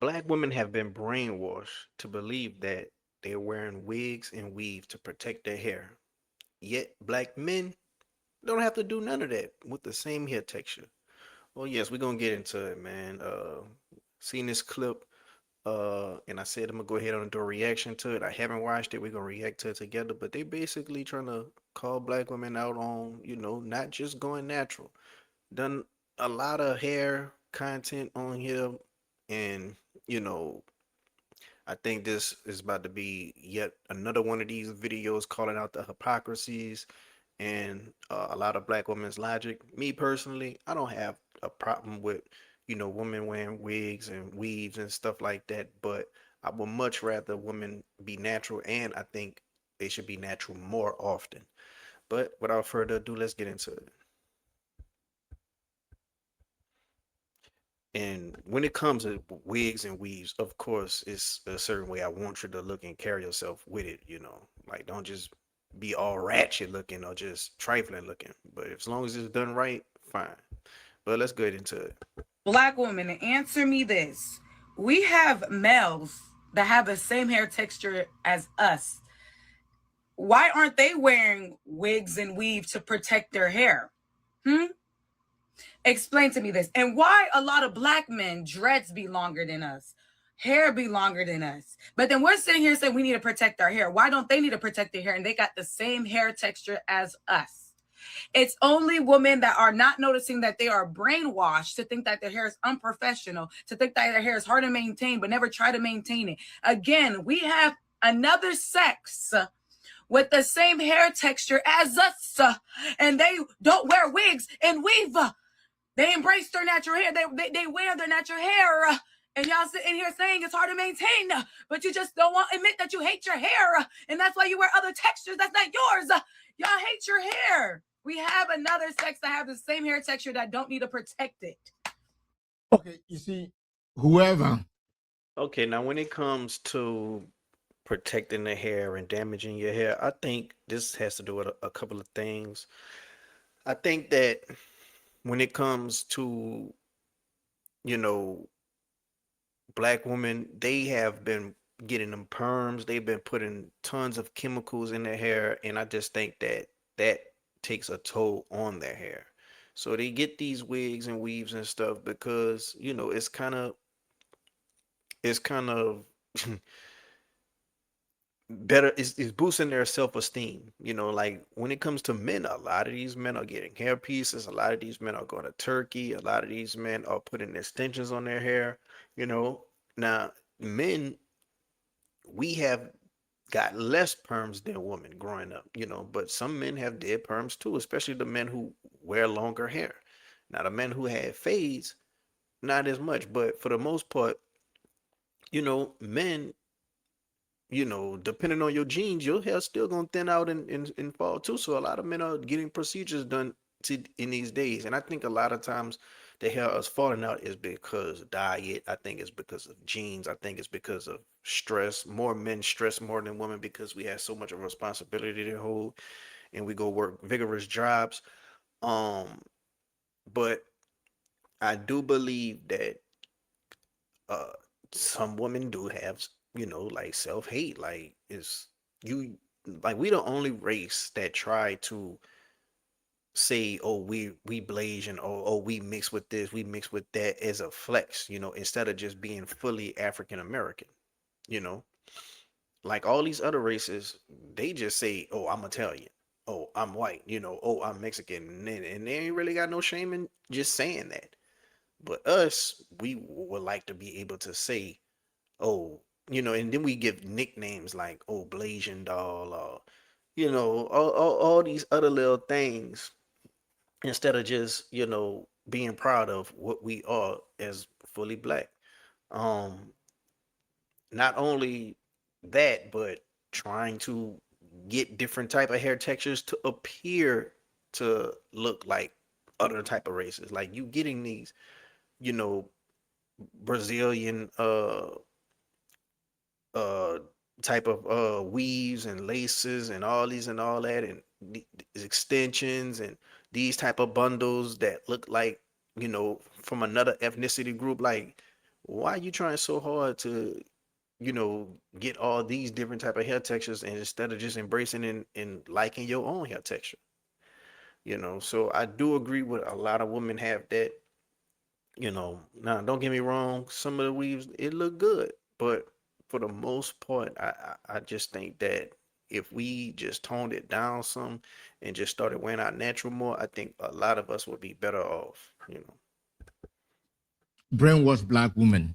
Black women have been brainwashed to believe that they're wearing wigs and weave to protect their hair. Yet black men don't have to do none of that with the same hair texture. Well, yes, we're gonna get into it, man. Seen this clip, and I said I'm gonna go ahead and do a reaction to it. I haven't watched it. We're gonna react to it together. But they basically trying to call black women out on, not just going natural. Done a lot of hair content on here, and you know, I think this is about to be yet another one of these videos calling out the hypocrisies and a lot of black women's logic. Me personally, I don't have a problem with, women wearing wigs and weaves and stuff like that, but I would much rather women be natural, and I think they should be natural more often. But without further ado, let's get into it. And when it comes to wigs and weaves, of course, it's a certain way I want you to look and carry yourself with it. Like, don't just be all ratchet looking or just trifling looking. But as long as it's done right, fine. But let's get into it. Black woman, answer me this. We have males that have the same hair texture as us. Why aren't they wearing wigs and weave to protect their hair? Hmm? Explain to me this. And why a lot of black men dreads be longer than us? Hair be longer than us. But then we're sitting here saying we need to protect our hair. Why don't they need to protect their hair? And they got the same hair texture as us. It's only women that are not noticing that they are brainwashed to think that their hair is unprofessional, to think that their hair is hard to maintain, but never try to maintain it. Again, we have another sex with the same hair texture as us, and they don't wear wigs and weave. They embrace their natural hair. They wear their natural hair. And y'all sitting here saying it's hard to maintain, but you just don't want to admit that you hate your hair. And that's why you wear other textures that's not yours. Y'all hate your hair. We have another sex that have the same hair texture that don't need to protect it. Okay, you see, whoever. Okay, now when it comes to protecting the hair and damaging your hair, I think this has to do with a couple of things. I think that when it comes to, you know, black women, they have been getting them perms. They've been putting tons of chemicals in their hair, and I just think that that takes a toll on their hair. So they get these wigs and weaves and stuff because, it's kind of better, it's boosting their self-esteem. Like when it comes to men, a lot of these men are getting hair pieces, a lot of these men are going to Turkey, a lot of these men are putting extensions on their hair. you know Now, men, we have got less perms than women growing up, but some men have dead perms too, especially the men who wear longer hair. Now, the men who had fades, not as much, but for the most part, men, depending on your genes, your hair's still gonna thin out and fall too. So a lot of men are getting procedures done in these days, and I think a lot of times the hair is falling out is because of diet. I think it's because of genes. I think it's because of stress. More men stress more than women because we have so much of a responsibility to hold, and we go work vigorous jobs. Um, but I do believe that uh some women do have, like self-hate. Like, it's you like, we the only race that try to say, oh, we Blasian, or oh, we mix with this, we mix with that, as a flex, instead of just being fully African American. you know like all these other races, they just say, oh, I'm Italian, oh, I'm white, oh, I'm Mexican, and they ain't really got no shame in just saying that. But us, we would like to be able to say, oh, and then we give nicknames like, oh, Blasian doll, or all these other little things, instead of just, being proud of what we are as fully black. Um, Not only that, but trying to get different type of hair textures to appear to look like other type of races. Like, you getting these, you know, Brazilian uh type of weaves and laces and all these and all that, and extensions, and these type of bundles that look like, from another ethnicity group. Like, Why you trying so hard to, get all these different type of hair textures and instead of just embracing and liking your own hair texture? So I do agree with a lot of women have that. Now don't get me wrong, some of the weaves it look good, but for the most part, I just think that if we just toned it down some and just started wearing our natural more, I think a lot of us would be better off. Brainwash black women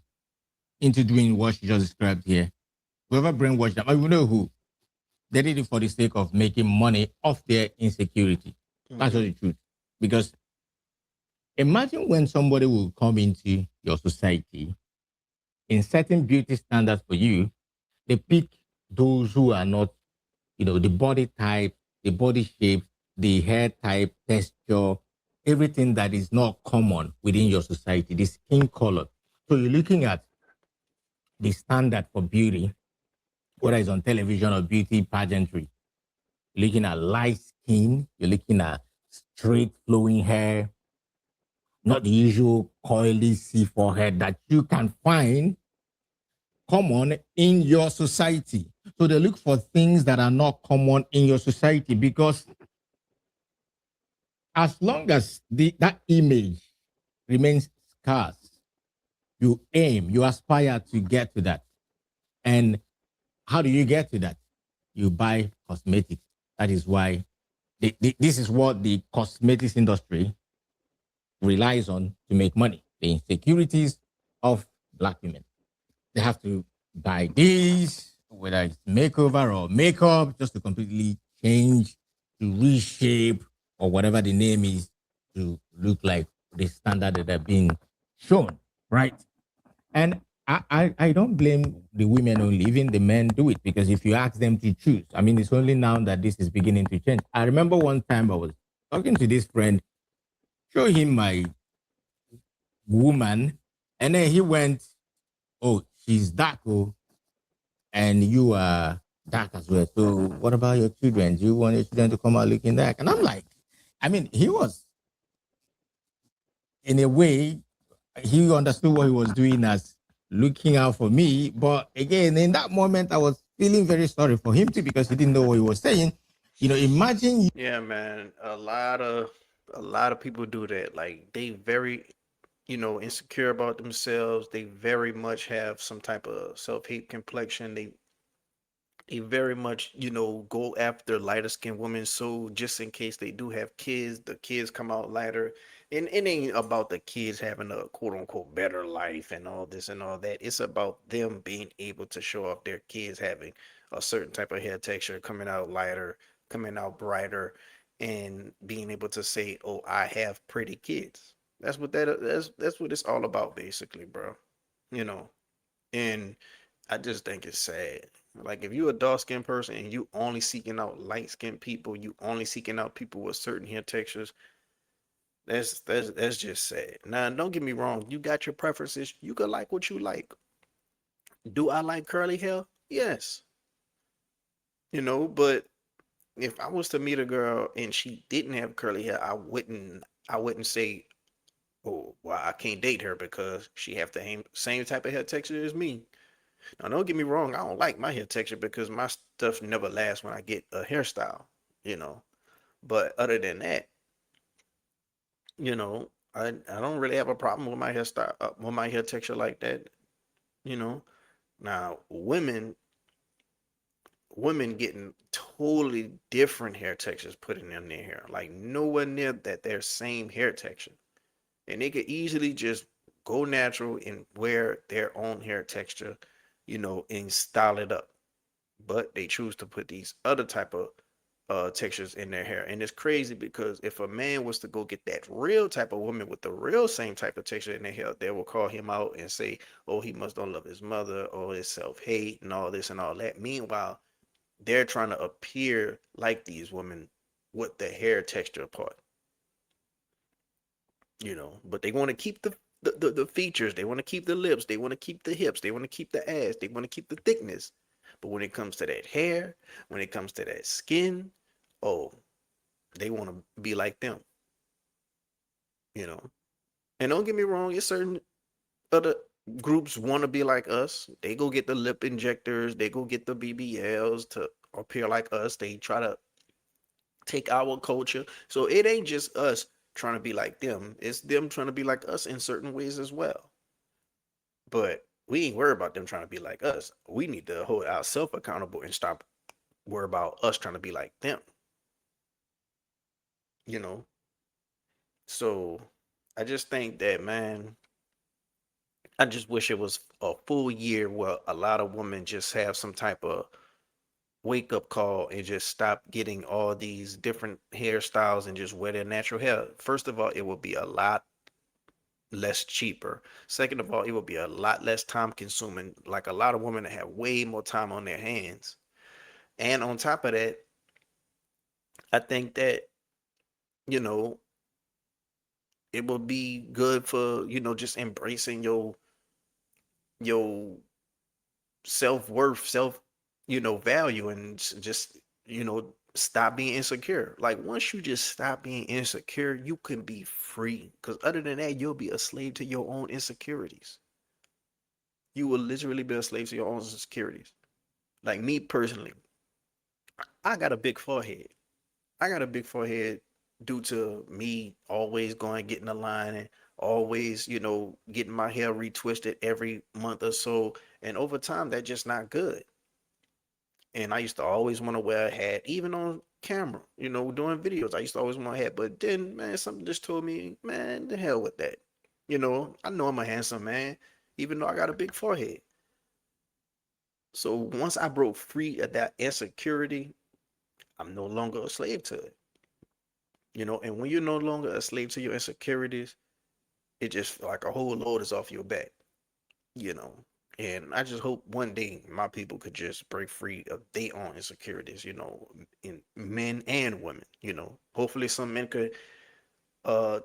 into doing what she just described here. Whoever brainwashed them, I will know who. They did it for the sake of making money off their insecurity. That's just Hmm. the truth. Because imagine when somebody will come into your society in certain beauty standards for you, they pick those who are not, the body type, the body shape, the hair type, texture, everything that is not common within your society, the skin color. So you're looking at the standard for beauty, whether it's on television or beauty pageantry. You're looking at light skin, you're looking at straight flowing hair, not the usual coily C forehead that you can find common in your society. So they look for things that are not common in your society because as long as that image remains scarce, you aim, you aspire to get to that. And how do you get to that? You buy cosmetics. That is why this is what the cosmetics industry relies on to make money. The insecurities of black women. They have to buy these, whether it's makeover or makeup, just to completely change, to reshape, or whatever the name is, to look like the standard that they're being shown, right? And I don't blame the women only, even the men do it because if you ask them to choose, I mean, it's only now that this is beginning to change. I remember one time I was talking to this friend, show him my woman, and then he went, "Oh, she's dark, oh, and you are dark as well. So what about your children? Do you want your children to come out looking dark?" And I'm like, I mean, he was in a way, he understood what he was doing as looking out for me. But again, in that moment, I was feeling very sorry for him too because he didn't know what he was saying. Imagine. Yeah, man. A lot of people do that. Like they very, insecure about themselves. They very much have some type of self-hate complexion. They very much, go after lighter skinned women. So just in case they do have kids, the kids come out lighter. And it ain't about the kids having a quote unquote better life and all this and all that. It's about them being able to show off their kids having a certain type of hair texture, coming out lighter, coming out brighter, and being able to say, "Oh, I have pretty kids." That's what it's all about, basically, bro. You know. And I just think it's sad. Like if you're a dark skinned person and you only seeking out light skinned people, you only seeking out people with certain hair textures, that's just sad. Now, don't get me wrong, you got your preferences. You could like what you like. Do I like curly hair? Yes. But if I was to meet a girl and she didn't have curly hair, I wouldn't say, "Oh, well, I can't date her because she have the same type of hair texture as me." Now, don't get me wrong, I don't like my hair texture because my stuff never lasts when I get a hairstyle, you know. But other than that, I don't really have a problem with my hairstyle, with my hair texture like that, you know. Now, women getting totally different hair textures put in their hair, like nowhere near that their same hair texture, and they could easily just go natural and wear their own hair texture, and style it up. But they choose to put these other type of textures in their hair. And it's crazy because if a man was to go get that real type of woman with the real same type of texture in their hair, they will call him out and say, "Oh, he must don't love his mother, or his self-hate and all this and all that." Meanwhile, they're trying to appear like these women with the hair texture part, but they want to keep the features, they want to keep the lips, they want to keep the hips, they want to keep the ass, they want to keep the thickness. But when it comes to that hair, when it comes to that skin, oh, they want to be like them, you know. And don't get me wrong, it's certain other groups want to be like us. They go get the lip injectors, they go get the BBLs to appear like us. They try to take our culture. So it ain't just us trying to be like them. It's them trying to be like us in certain ways as well. But we ain't worried about them trying to be like us. We need to hold ourselves accountable and stop worry about us trying to be like them. You know. So I just think that, man, I just wish it was a full year where a lot of women just have some type of wake up call and just stop getting all these different hairstyles and just wear their natural hair. First of all, it will be a lot less cheaper. Second of all, it will be a lot less time consuming. Like a lot of women that have way more time on their hands. And on top of that, I think that, you know, it will be good for, just embracing your self-worth, value, and just, stop being insecure. Like once you just stop being insecure, you can be free. Because other than that, you'll be a slave to your own insecurities. You will literally be a slave to your own insecurities. Like me personally, I got a big forehead. I got a big forehead due to me always going getting a line and always, getting my hair retwisted every month or so. And over time, that's just not good. And I used to always want to wear a hat, even on camera, doing videos. I used to always want a hat. But then, man, something just told me, man, the hell with that. I know I'm a handsome man, even though I got a big forehead. So once I broke free of that insecurity, I'm no longer a slave to it. And when you're no longer a slave to your insecurities, it just like a whole load is off your back, you know. And I just hope one day my people could just break free of their own insecurities, in men and women. Hopefully some men could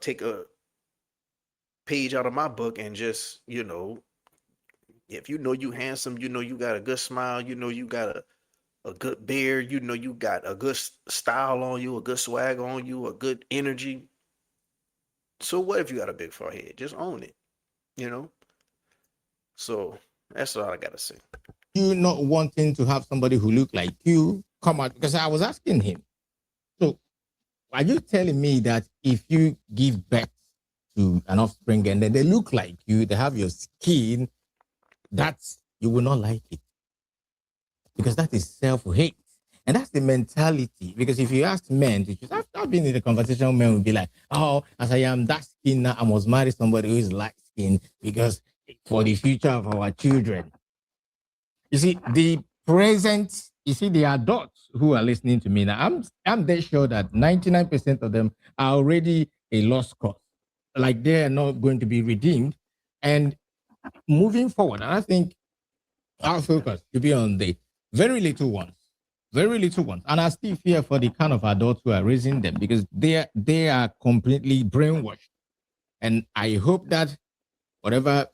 take a page out of my book and just, if you handsome, you got a good smile, you got a good beard, you got a good style on you, a good swag on you, a good energy. So what if you got a big forehead? Just own it, you know? So that's all I gotta say. You not wanting to have somebody who look like you come out, because I was asking him. So are you telling me that if you give birth to an offspring and then they look like you, they have your skin, that you will not like it? Because that is self hate. And that's the mentality. Because if you ask men to choose, I've been in the conversation, men will be like, oh, as I am that skin now, I must marry somebody who is light skin because for the future of our children. You see, the adults who are listening to me now, I'm dead sure that 99% of them are already a lost cause. Like they are not going to be redeemed. And moving forward, and I think our focus to be on the very little ones, very little ones. And I still fear for the kind of adults who are raising them because they are completely brainwashed. And I hope that whatever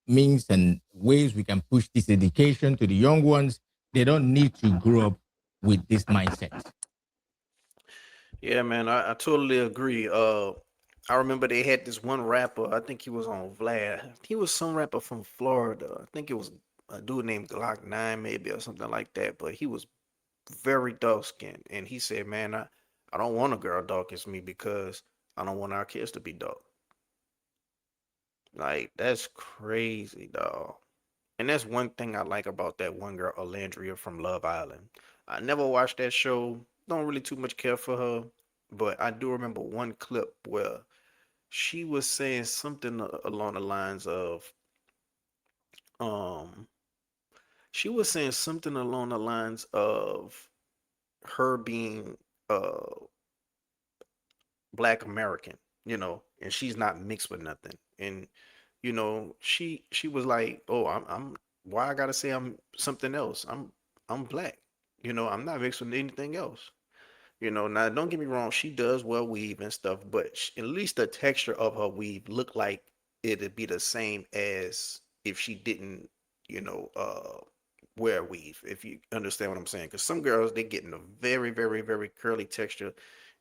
means and ways we can push this education to the young ones, they don't need to grow up with this mindset. Yeah, man, I totally agree. I remember they had this one rapper. I think he was on Vlad. He was some rapper from Florida. I think it was a dude named Glock 9, maybe, or something like that. But he was very dark skinned, and he said, "Man, I don't want a girl dark as me because I don't want our kids to be dark." Like that's crazy, dog. And that's one thing I like about that one girl, Alandria from Love Island. I never watched that show. Don't really too much care for her, but I do remember one clip where she was saying something along the lines of, um, she was saying something along the lines of her being Black American, and she's not mixed with nothing. And she was like, "Oh, I'm why I gotta say I'm something else? I'm black. I'm not mixed with anything else." Now don't get me wrong, she does well weave and stuff, but at least the texture of her weave looked like it'd be the same as if she didn't, you know, uh, wear weave. If you understand what I'm saying, because some girls they get in a very, very, very curly texture,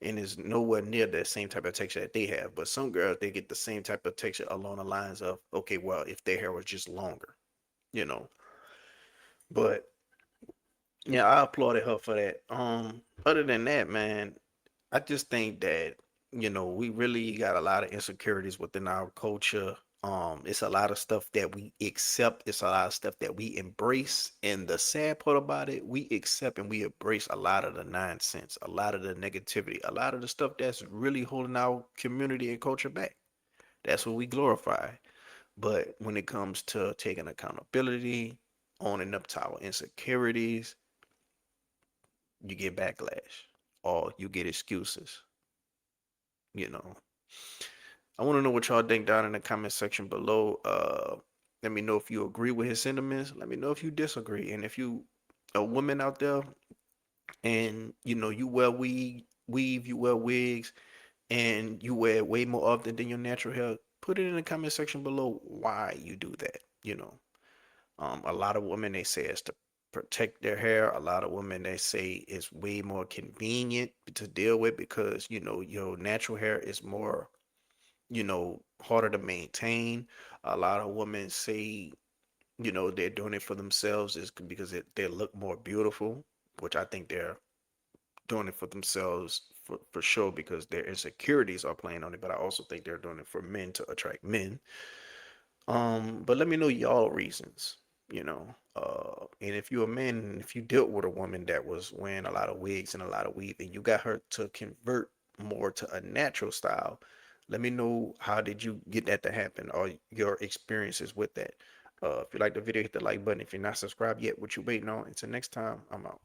and it's nowhere near the same type of texture that they have. But some girls, they get the same type of texture along the lines of, okay, well, if their hair was just longer, you know. But yeah, I applauded her for that. Other than that, man, I just think that, we really got a lot of insecurities within our culture. It's a lot of stuff that we accept. It's a lot of stuff that we embrace. And the sad part about it, we accept and we embrace a lot of the nonsense, a lot of the negativity, a lot of the stuff that's really holding our community and culture back. That's what we glorify. But when it comes to taking accountability, owning up to our insecurities, you get backlash or you get excuses, you know. I want to know what y'all think down in the comment section below. Let me know if you agree with his sentiments. Let me know if you disagree. And if you a woman out there and you wear weave, you wear wigs, and you wear it way more often than your natural hair, put it in the comment section below why you do that. A lot of women they say it's to protect their hair. A lot of women they say it's way more convenient to deal with because your natural hair is more harder to maintain. A lot of women say they're doing it for themselves is because they look more beautiful, which I think they're doing it for themselves for sure because their insecurities are playing on it. But I also think they're doing it for men to attract men. But let me know y'all reasons, and if you're a man, and if you dealt with a woman that was wearing a lot of wigs and a lot of weave, and you got her to convert more to a natural style, let me know how did you get that to happen or your experiences with that. If you like the video, hit the like button. If you're not subscribed yet, what you waiting on? Until next time, I'm out.